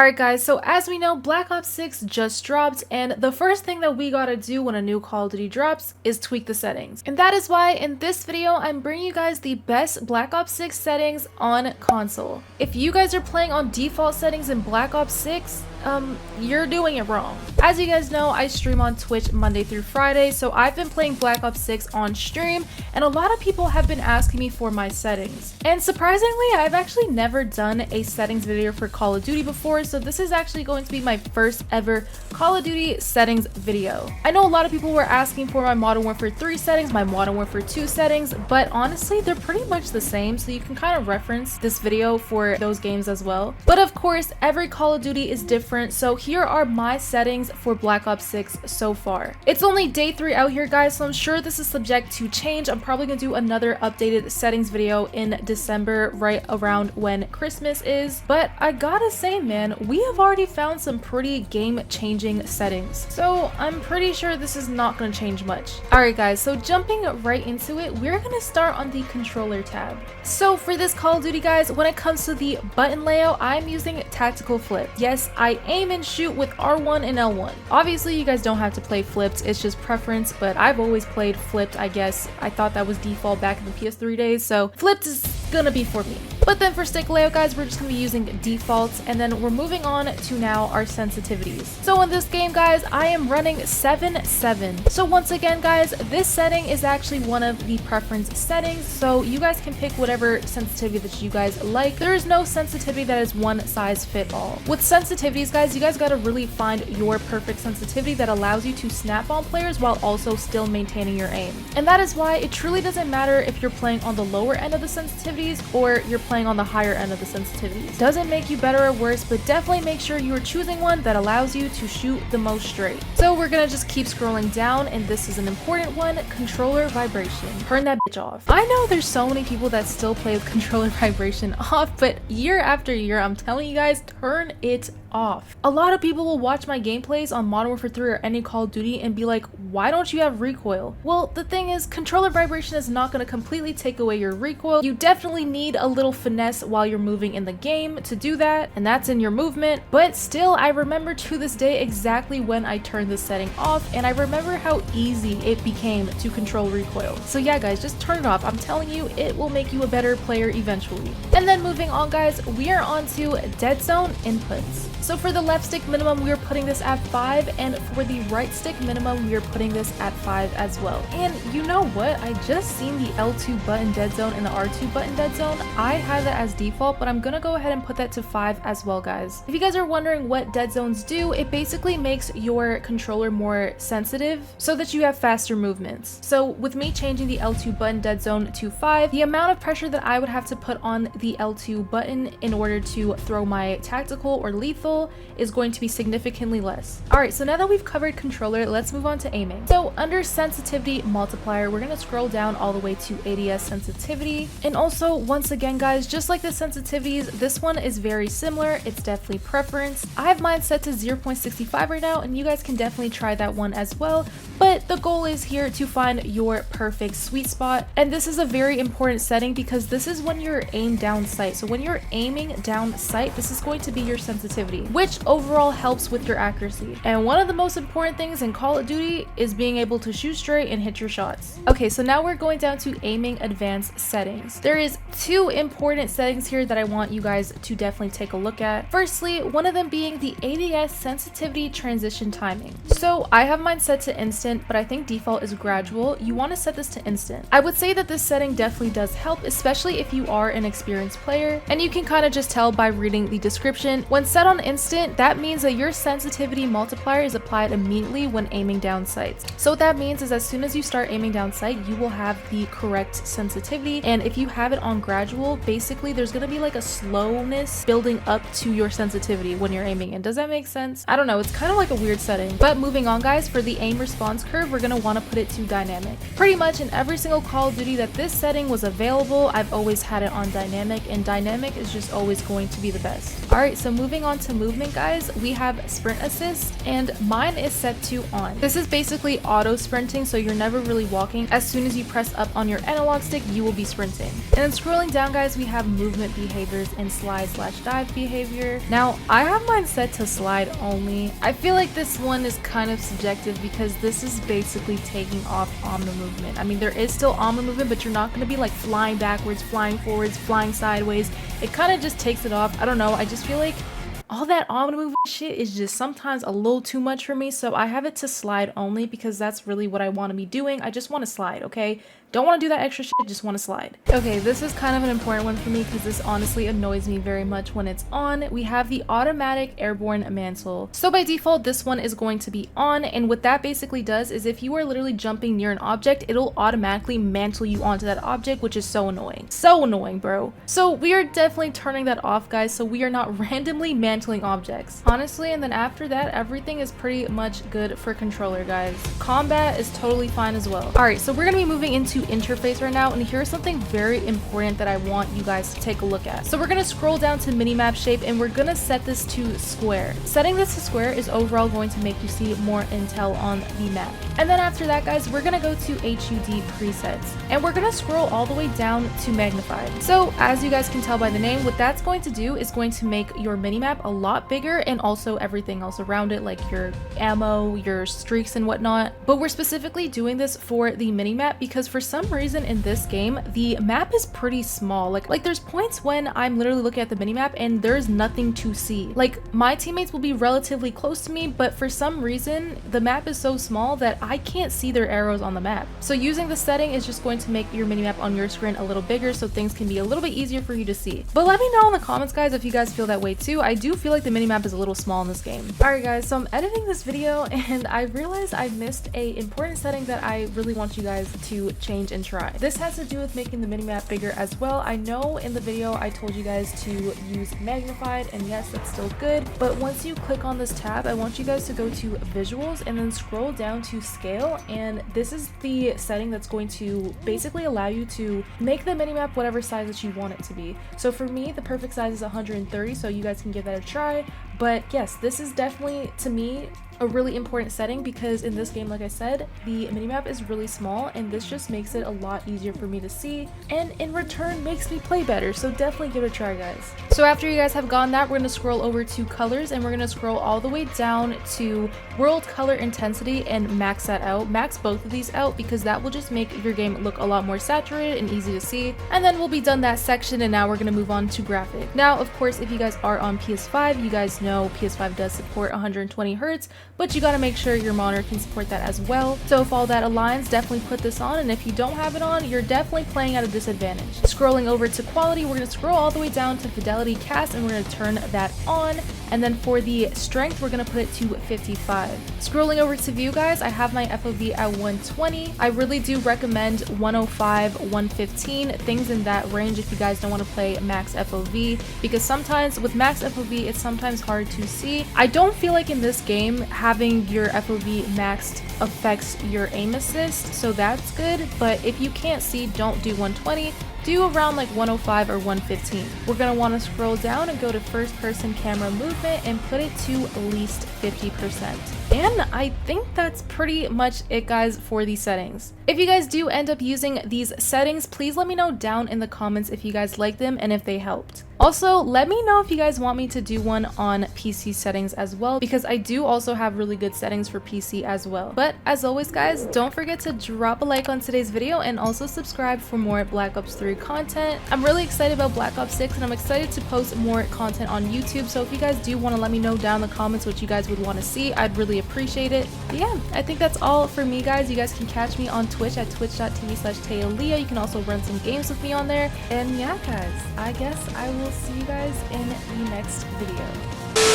Alright guys, so as we know, Black Ops 6 just dropped, and the first thing that we gotta do when a new Call of Duty drops is tweak the settings. And that is why in this video, I'm bringing you guys the best Black Ops 6 settings on console. If you guys are playing on default settings in Black Ops 6, you're doing it wrong. As you guys know, I stream on Twitch Monday through Friday, so I've been playing Black Ops 6 on stream, and a lot of people have been asking me for my settings. And surprisingly, I've actually never done a settings video for Call of Duty before, so this is actually going to be my first ever Call of Duty settings video. I know a lot of people were asking for my Modern Warfare 3 settings, my Modern Warfare 2 settings, but honestly, they're pretty much the same, so you can kind of reference this video for those games as well. But of course, every Call of Duty is different, so here are my settings for Black Ops 6 so far. It's only day 3 out here, guys, so I'm sure this is subject to change. I'm probably gonna do another updated settings video in December, right around when Christmas is. But I gotta say, man, we have already found some pretty game-changing settings, so I'm pretty sure this is not gonna change much. Alright guys, so jumping right into it, we're gonna start on the controller tab. So for this Call of Duty, guys, when it comes to the button layout, I'm using tactical flip. Yes, I aim and shoot with R1 and L1. Obviously, you guys don't have to play flipped, it's just preference, but I've always played flipped, I guess. I thought that was default back in the PS3 days, so flipped is gonna be for me. But then for stick layout, guys, we're just gonna be using defaults, and then we're moving on to now our sensitivities. So in this game, guys, I am running 7.7. So once again, guys, this setting is actually one of the preference settings, so you guys can pick whatever sensitivity that you guys like. There is no sensitivity that is one size fit all. With sensitivities, guys, you guys gotta really find your perfect sensitivity that allows you to snap on players while also still maintaining your aim. And that is why it truly doesn't matter if you're playing on the lower end of the sensitivities or you're playing on the higher end of the sensitivities. Doesn't make you better or worse, but definitely make sure you are choosing one that allows you to shoot the most straight. So we're gonna just keep scrolling down, and this is an important one: controller vibration. Turn that bitch off. I know there's so many people that still play with controller vibration off, but year after year, I'm telling you guys, turn it off. A lot of people will watch my gameplays on Modern Warfare 3 or any Call of Duty and be like, why don't you have recoil? Well, the thing is, controller vibration is not going to completely take away your recoil. You definitely need a little finesse while you're moving in the game to do that, and that's in your movement. But still, I remember to this day exactly when I turned this setting off, and I remember how easy it became to control recoil. So yeah, guys, just turn it off. I'm telling you, it will make you a better player eventually. And then moving on, guys, we are on to Deadzone inputs. So for the left stick minimum, we are putting this at 5, and for the right stick minimum, we are putting this at 5 as well. And you know what? I just seen the L2 button dead zone and the R2 button dead zone. I have that as default, but I'm gonna go ahead and put that to 5 as well, guys. If you guys are wondering what dead zones do, it basically makes your controller more sensitive so that you have faster movements. So with me changing the L2 button dead zone to 5, the amount of pressure that I would have to put on the L2 button in order to throw my tactical or lethal is going to be significantly less. Alright, so now that we've covered controller, let's move on to aiming. So under sensitivity multiplier, we're going to scroll down all the way to ADS sensitivity. And also, once again, guys, just like the sensitivities, this one is very similar. It's definitely preference. I have mine set to 0.65 right now, and you guys can definitely try that one as well. But the goal is here to find your perfect sweet spot. And this is a very important setting because this is when you're aimed down sight. So when you're aiming down sight, this is going to be your sensitivity, which overall helps with your accuracy. And one of the most important things in Call of Duty is being able to shoot straight and hit your shots. Okay, so now we're going down to aiming advanced settings. There is 2 important settings here that I want you guys to definitely take a look at. Firstly, one of them being the ADS sensitivity transition timing. So I have mine set to instant, but I think default is gradual. You want to set this to instant. I would say that this setting definitely does help, especially if you are an experienced player, and you can kind of just tell by reading the description. When set on instant, that means that your sensitivity multiplier is applied immediately when aiming down sights. So what that means is as soon as you start aiming down sight, you will have the correct sensitivity, and if you have it on gradual, basically there's going to be like a slowness building up to your sensitivity when you're aiming in. Does that make sense? I don't know, it's kind of like a weird setting. But moving on, guys, for the aim response curve, we're going to want to put it to dynamic. Pretty much in every single Call of Duty that this setting was available, I've always had it on dynamic, and dynamic is just always going to be the best. Alright, so moving on to movement, guys, we have sprint assist, and mine is set to on. This is basically auto sprinting, so you're never really walking. As soon as you press up on your analog stick, you will be sprinting. And then scrolling down, guys, we have movement behaviors and slide/dive behavior. Now, I have mine set to slide only. I feel like this one is kind of subjective because this is basically taking off Omni movement. I mean, there is still Omni movement, but you're not going to be like flying backwards, flying forwards, flying sideways. It kind of just takes it off. I don't know. I just feel like all that Omni movement shit is just sometimes a little too much for me, so I have it to slide only because that's really what I want to be doing. I just want to slide, okay? Don't want to do that extra shit, just want to slide. Okay, this is kind of an important one for me because this honestly annoys me very much when it's on. We have the automatic airborne mantle. So by default, this one is going to be on, and what that basically does is if you are literally jumping near an object, it'll automatically mantle you onto that object, which is so annoying. So annoying, bro. So we are definitely turning that off, guys, so we are not randomly mantling objects. Honestly, and then after that, everything is pretty much good for controller, guys. Combat is totally fine as well. Alright, so we're gonna be moving into interface right now, and here's something very important that I want you guys to take a look at. So we're gonna scroll down to minimap shape and we're gonna set this to square. Setting this to square is overall going to make you see more intel on the map. And then after that, guys, we're gonna go to HUD presets and we're gonna scroll all the way down to magnified. So as you guys can tell by the name, what that's going to do is going to make your minimap a lot bigger and also everything else around it, like your ammo, your streaks and whatnot. But we're specifically doing this for the minimap because for some reason in this game the map is pretty small. Like there's points when I'm literally looking at the minimap and there's nothing to see. Like my teammates will be relatively close to me, but for some reason the map is so small that I can't see their arrows on the map. So using the setting is just going to make your minimap on your screen a little bigger so things can be a little bit easier for you to see. But let me know in the comments, guys, if you guys feel that way too. I do feel like the minimap is a little small in this game. Alright guys, so I'm editing this video and I realized I missed a important setting that I really want you guys to change and try. This has to do with making the minimap bigger as well. I know in the video I told you guys to use magnified, and yes, that's still good, but once you click on this tab, I want you guys to go to visuals and then scroll down to scale, and this is the setting that's going to basically allow you to make the minimap whatever size that you want it to be. So for me, the perfect size is 130, so you guys can give that a try. But yes, this is definitely, to me, a really important setting because in this game, like I said, the minimap is really small and this just makes it a lot easier for me to see and in return makes me play better, so definitely give it a try, guys. So after you guys have gone that, we're going to scroll over to colors and we're going to scroll all the way down to world color intensity and max that out. Max both of these out because that will just make your game look a lot more saturated and easy to see. And then we'll be done that section and now we're going to move on to graphic. Now, of course, if you guys are on PS5, you guys know PS5 does support 120 Hz, but you gotta make sure your monitor can support that as well. So if all that aligns, definitely put this on, and if you don't have it on, you're definitely playing at a disadvantage. Scrolling over to quality, we're gonna scroll all the way down to fidelity cast and we're gonna turn that on. And then for the strength, we're gonna put it to 55. Scrolling over to view, guys, I have my FOV at 120. I really do recommend 105, 115, things in that range if you guys don't want to play max FOV, because sometimes with max FOV, it's sometimes hard to see. I don't feel like in this game having your FOV maxed affects your aim assist, so that's good, but if you can't see, don't do 120. Do around like 105 or 115. We're going to want to scroll down and go to first person camera movement and put it to at least 50%. And I think that's pretty much it, guys, for these settings. If you guys do end up using these settings, please let me know down in the comments if you guys like them and if they helped. Also, let me know if you guys want me to do one on PC settings as well, because I do also have really good settings for PC as well. But as always, guys, don't forget to drop a like on today's video and also subscribe for more Black Ops 3 content. I'm really excited about Black Ops 6 and I'm excited to post more content on YouTube, so if you guys do want to let me know down in the comments what you guys would want to see, I'd really appreciate it. But yeah, I think that's all for me, guys. You guys can catch me on Twitch at twitch.tv/TayAleah. You can also run some games with me on there. And yeah, guys, I guess I will see you guys in the next video.